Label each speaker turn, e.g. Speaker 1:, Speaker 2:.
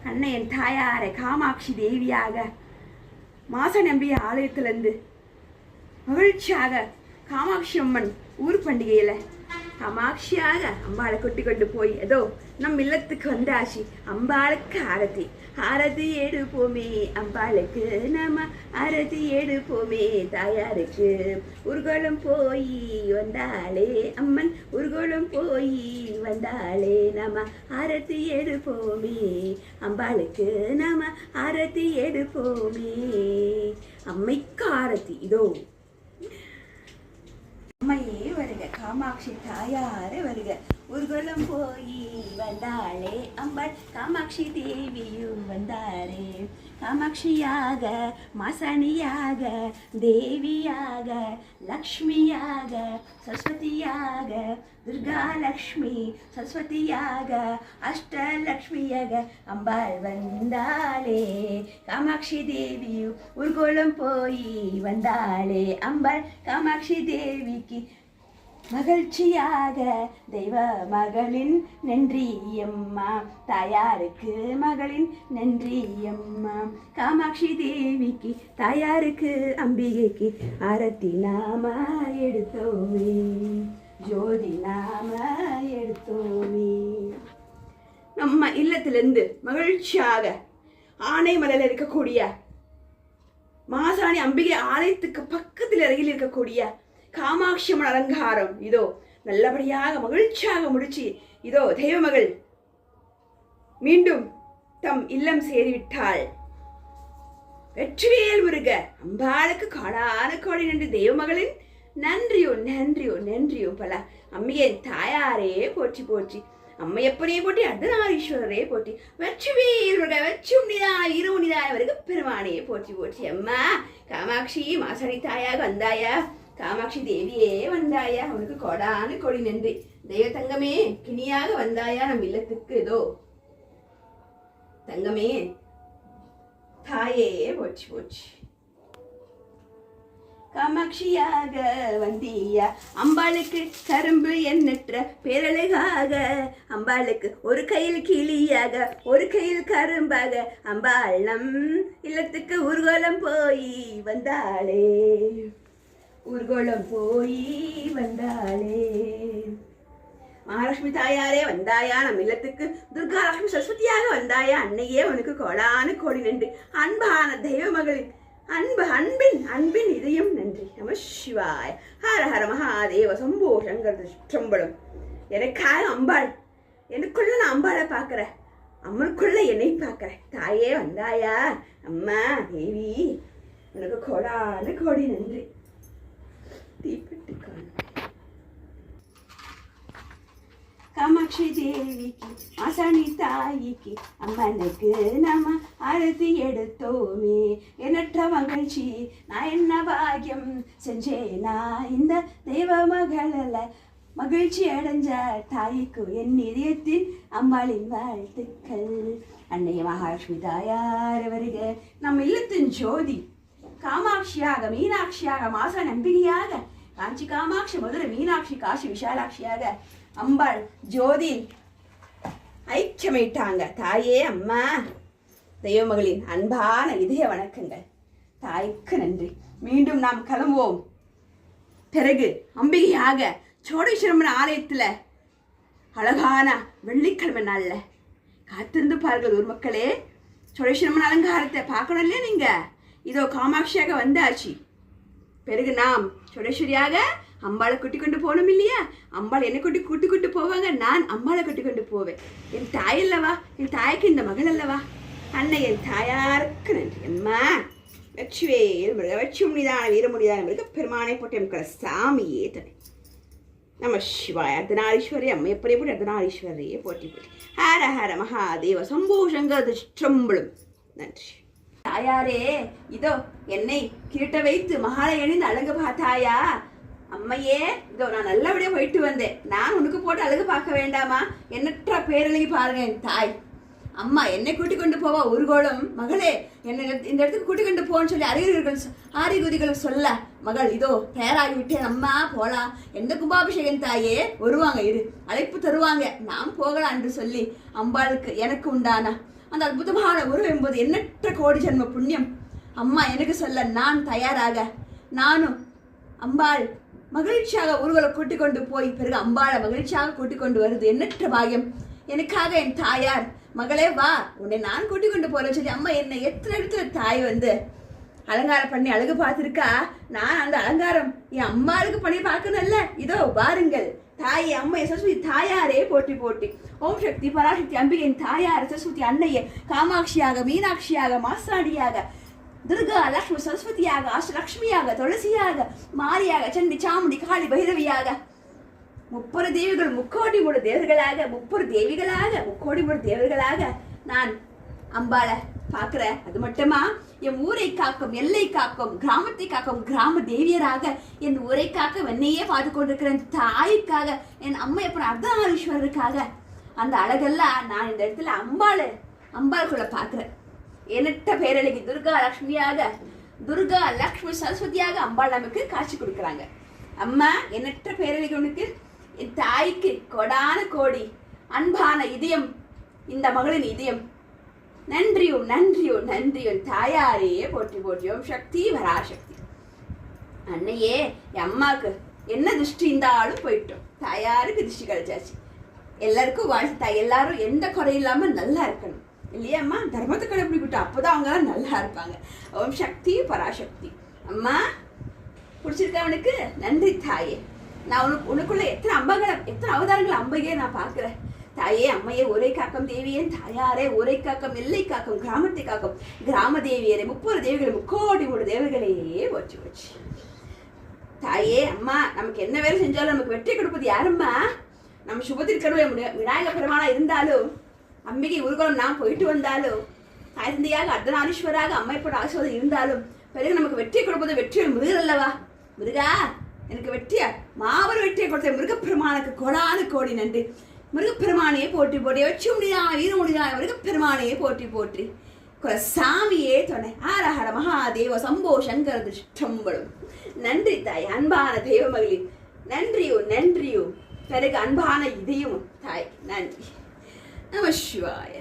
Speaker 1: அன்னை என் தாயாரை காமாட்சி தேவியாக மாசநம்பி ஆலயத்திலிருந்து மகிழ்ச்சியாக காமாட்சி அம்மன் ஊர் பண்டிகையில காமாட்சியாக அம்பாளை கொட்டி கொண்டு போய் ஏதோ நம் இல்லத்துக்கு வந்தாச்சு. அம்பாளுக்கு ஆரத்தி ஆரத்தி எடுப்போமே, அம்பாளுக்கு நம்ம ஆரத்தி எடுப்போமே, தாயாருக்கு ஊர்கோலம் போய் வந்தாளே அம்மன், ஊர்கோலம் போய் வந்தாளே, நம்ம ஆரத்தி எடுப்போமே, அம்பாளுக்கு நம்ம ஆரத்தி எடுப்போமே. அம்மைக்கு ஆரத்தி இதோ. அம்மையே வருக, காமாட்சி தாயாரே வருக, ஊர்வலம் போய் வந்தாளே அம்பாள், காமாட்சி தேவியும் வந்தாரே. காமாட்சியாக மாசாணியாக தேவியாக லக்ஷ்மியாக சரஸ்வதியாக துர்கா லக்ஷ்மி சரஸ்வதியாக அஷ்டலக்ஷ்மியாக அம்பாள் வந்தாளே. காமாட்சி தேவியும் ஊர்கோலம் போய் வந்தாளே அம்பாள், காமாட்சி தேவிக்கு மகிழ்ச்சியாக தெய்வ மகளின் நன்றியம்மா, தாயாருக்கு மகளின் நன்றியம்மா. காமாட்சி தேவிக்கு தாயாருக்கு அம்பிகைக்கு ஆரத்தி நாம எடுத்தோமே, ஜோதி நாம எடுத்தோமே. நம்ம இல்லத்திலிருந்து மகிழ்ச்சியாக ஆனைமலையில் இருக்கக்கூடிய மாசாணி அம்பிகை ஆலயத்துக்கு பக்கத்தில் அருகில் இருக்கக்கூடிய காமாட்சி அம்மன் அலங்காரம் இதோ நல்லபடியாக மகிழ்ச்சியாக முடிச்சு இதோ தெய்வமகள் மீண்டும் தம் இல்லம் சேரிவிட்டாள். வெற்றிவேல் முருக, அம்பாளுக்கு காடான கோடி நன்றி. தெய்வமகளின் நன்றியோ நன்றியோ நன்றியோ பல. அம்மையின் தாயாரே போற்றி போற்றி, அம்மையப்பனே போட்டி, அர்த்தநாரீஸ்வரரே போட்டி, வெற்றிவேல் முருக, வெற்றி உண்ணிதான இரு உண்ணிதான வருக பெருமானே போற்றி போற்றி. அம்மா காமாட்சி மாசாணி தாயாக வந்தாயா, காமாட்சி தேவியே வந்தாயா, உனக்கு கோடான கோடி நன்றி. தெய்வ தங்கமே கிணியாக வந்தாயா நம் இல்லத்துக்கு, இதோ தங்கமே தாயே போச்சு போச்சு. காமாட்சியாக வந்தியா, அம்பாளுக்கு கரும்பு எண்ணற்ற பேரழகாக, அம்பாளுக்கு ஒரு கையில் கிளியாக ஒரு கையில் கரும்பாக, அம்பாள் நம் இல்லத்துக்கு ஊர்வலம் போய் வந்தாளே, ஊர்கோலம் போய் வந்தாளே. மகாலட்சுமி தாயாரே வந்தாயா நம் இல்லத்துக்கு, துர்கா லட்சுமி சரஸ்வதியாக வந்தாயா, அன்னையே உனக்கு கோடான கோடி நன்றி. அன்பான தெய்வ மகளின் அன்பின் அன்பின் இதயம் நன்றி. நம சிவாய. ஹர ஹர மகாதேவ சம்போ சங்கர் திருச்சிற்றம்பலம். எனக்காக அம்பாள், எனக்குள்ள நான் அம்பாளை பார்க்கிறேன், அம்மனுக்குள்ள என்னை பார்க்கிறேன். தாயே வந்தாயா அம்மா தேவி, உனக்கு கோடான கோடி நன்றி. காமாட்சி தேவிக்கு மாசாணி தாய்க்கு அம்மனுக்கு நாம ஆரத்தி எடுத்தோமே, எண்ணற்ற மகிழ்ச்சி நான் என்ன பாக்கியம் செஞ்சேனா, இந்த தெய்வ மகள மகிழ்ச்சி அடைஞ்ச தாய்க்கு என் இதயத்தின் அம்பாளின் வாழ்த்துக்கள். அன்னைய மகாலட்சுமி தாயார் வருக, நம் இல்லத்தின் ஜோதி காமாட்சியாக மீனாட்சியாக மாச நம்பிக்கையாக காஞ்சி காமாட்சி மதுரை மீனாட்சி காசி விஷாலாட்சியாக அம்பாள் ஜோதி ஐக்கியமிட்டாங்க. தாயே அம்மா தெய்வமகளின் அன்பான இதய வணக்கங்கள். தாய்க்கு நன்றி. மீண்டும் நாம் கிளம்புவோம். பிறகு அம்பிகையாக சோடேஸ்வரம்மன் ஆலயத்துல அழகான வெள்ளிக்கிழமை நாள்ல காத்திருந்து பாருங்கள் ஊர் மக்களே. சோடேஸ்வரம்மன் அலங்காரத்தை பார்க்கணும் இல்லையா நீங்க? இதோ காமாட்சியாக வந்தாச்சு. பிறகு நாம் சோடேஸ்வரியாக அம்பாளை கூட்டி கொண்டு போகணும் இல்லையா? அம்பாள் என்னை கூட்டி கொண்டு போவாங்க, நான் அம்பாளை கூட்டி கொண்டு போவேன். என் தாய் அல்லவா, என் தாய்க்கு இந்த மகள் அல்லவா. அன்னை என் தாயாருக்கு நன்றி. அம்மா வெற்றிவேல் முருக, வெற்றி உண்ணிதான வீரமுனிதான முருக பெருமானை போட்டு எம் சாமியே தனி. நம சிவாய. அர்த்தநாரீஸ்வரி அம்மை எப்படி போட்டு அர்த்தநாரீஸ்வரியே போட்டி போட்டி. ஹர ஹர மகாதேவ சம்போ சங்கர் திருச்சிற்றம்பலம். நன்றி. தாயாரே இதோ என்னை கிரீட்ட வைத்து மகாலை அணிந்து அழகு பார்த்தாயா? அம்மையே இதோ நான் நல்லபடியா போயிட்டு வந்தேன், நான் உனக்கு போட்டு அழகு பார்க்க வேண்டாமா? எண்ணற்ற பேரழகி பாருங்க என் தாய். அம்மா என்னை கூட்டிக் கொண்டு போவா ஊர்கோலம், மகளே என்னை இந்த இடத்துக்கு கூட்டிக் கொண்டு போன்னு சொல்லி ஆரிகுதிகள் சொல்ல, மகள் இதோ தயாராகி விட்டேன் அம்மா போலாம். எந்த கும்பாபிஷேகம் தாயே வருவாங்க, இரு அழைப்பு தருவாங்க, நாம் போகலாம் என்று சொல்லி அம்பாளுக்கு எனக்கு உண்டான அந்த அற்புதமான உறவு என்பது எண்ணற்ற கோடி ஜென்ம புண்ணியம். அம்மா எனக்கு சொல்ல நான் தயாராக, நானும் அம்பாள் மகிழ்ச்சியாக ஊர்வலம் கூட்டிக் கொண்டு போய் பிறகு அம்பாளை மகிழ்ச்சியாக கூட்டிக் கொண்டு வருது எண்ணற்ற பாகியம். எனக்காக என் தாயார், மகளே வா உன்னை நான் கூட்டிக் கொண்டு போறேன்னு சொல்லி அம்மா என்னை எத்தனை இடத்துல தாய் வந்து அலங்காரம் பண்ணி அழகு பார்த்திருக்கா. நான் அந்த அலங்காரம் என் அம்மாளுக்கு பண்ணி பார்க்கணும்ல. இதோ பாருங்கள் தாயே அம்மையை சரஸ்வதி தாயாரே போட்டி போட்டி. ஓம் சக்தி பராசக்தி அம்பிகையின் தாயார் சரஸ்வதி அன்னையை காமாட்சியாக, மீனாட்சியாக, மாசாடியாக, துர்கா, லக்ஷ்மி, சரஸ்வதியாக, அஷ்டலக்ஷ்மியாக, துளசியாக, மாரியாக, சண்டி, சாமுண்டி, காளி, பைரவியாக, 30 தேவிகள், முக்கோடி மூணு தேவர்களாக, 30 தேவிகளாக, முக்கோடி மூணு தேவர்களாக நான் அம்பாளை பார்க்கிறேன். அது மட்டுமா என் ஊரை காக்கும், எல்லை காக்கும், கிராமத்தை காக்கும் கிராம தேவியராக என் ஊரை காக்க என்னையே பார்த்து கொண்டிருக்கிறேன் தாய்க்காக, என் அம்மா எப்ப அர்த்தநாரீஸ்வரருக்காக அந்த அழகெல்லாம் நான் இந்த இடத்துல அம்பாளுக்குள்ள பார்க்கிறேன். எண்ணற்ற பேரழகி துர்கா லக்ஷ்மியாக, துர்கா லக்ஷ்மி சரஸ்வதியாக அம்பாள் நமக்கு காட்சி கொடுக்குறாங்க. அம்மா எண்ணற்ற பேரழகி உனக்கு, என் தாய்க்கு கொடான கோடி அன்பான இதயம், இந்த மகளின் இதயம். நன்றியும் நன்றியும் நன்றியும் தாயாரே போற்றி போற்றியோம் சக்தி பராசக்தி. அன்னையே என் அம்மாவுக்கு என்ன திருஷ்டி இருந்தாலும் போயிட்டோம், தாயாருக்கு திருஷ்டி கிடைச்சாச்சு. எல்லாருக்கும் வாழ்த்து, எல்லாரும் எந்த குறையில்லாம நல்லா இருக்கணும் இல்லையா அம்மா? தர்மத்தை கடைபிடிக்கிட்டோம், அப்போதான் அவங்களாம் நல்லா இருப்பாங்க. ஓம் சக்தி பராசக்தி. அம்மா பிடிச்சிருக்கா அவனுக்கு? நன்றி தாயே. நான் உனக்குள்ள எத்தனை அவதாரங்கள் அம்பையே நான் பார்க்கிறேன். தாயே அம்மையே ஒரே காக்கம் தேவியே, தாயாரே ஒரே காக்கம், எல்லை காக்கம், கிராமத்தை காக்கும் கிராம தேவியரே, 30 தேவிகளை, முக்கோடி மூணு தேவர்களையே வச்சு வச்சு. தாயே அம்மா நமக்கு என்ன வேலை செஞ்சாலும் நமக்கு வெற்றி கொடுப்பது யாரும்மா? நம்ம சுபத்திற்கனவே விநாயகர் பெருமானா இருந்தாலும், அம்பிகை ஊர்வலம் நாம் போயிட்டு வந்தாலும், தாய் தந்தையாக அர்த்தநாரீஸ்வராக அம்மைப்போட ஆசீர்வாதம் இருந்தாலும் பிறகு நமக்கு வெற்றி கொடுப்பது வெற்றிகள் முருகர் அல்லவா? முருகா எனக்கு வெற்றியா மாபெரும் வெற்றியை கொடுத்த முருகப்பெருமானுக்கு கோடான கோடி நன்றி. முருகப்பெருமானையே போற்றி போற்றி, வச்சு முடியா வீர முடியா முருகப்பெருமானையே போற்றி போற்றி, சாமியே துணை. ஆரஹர மகாதேவ சம்போ சங்கர திருஷ்டம்பலம். நன்றி தாய், அன்பான தெய்வ மகளிர் நன்றியோ நன்றியோ. பிறகு அன்பான இதயம் தாய் நன்றி. நம சிவாய.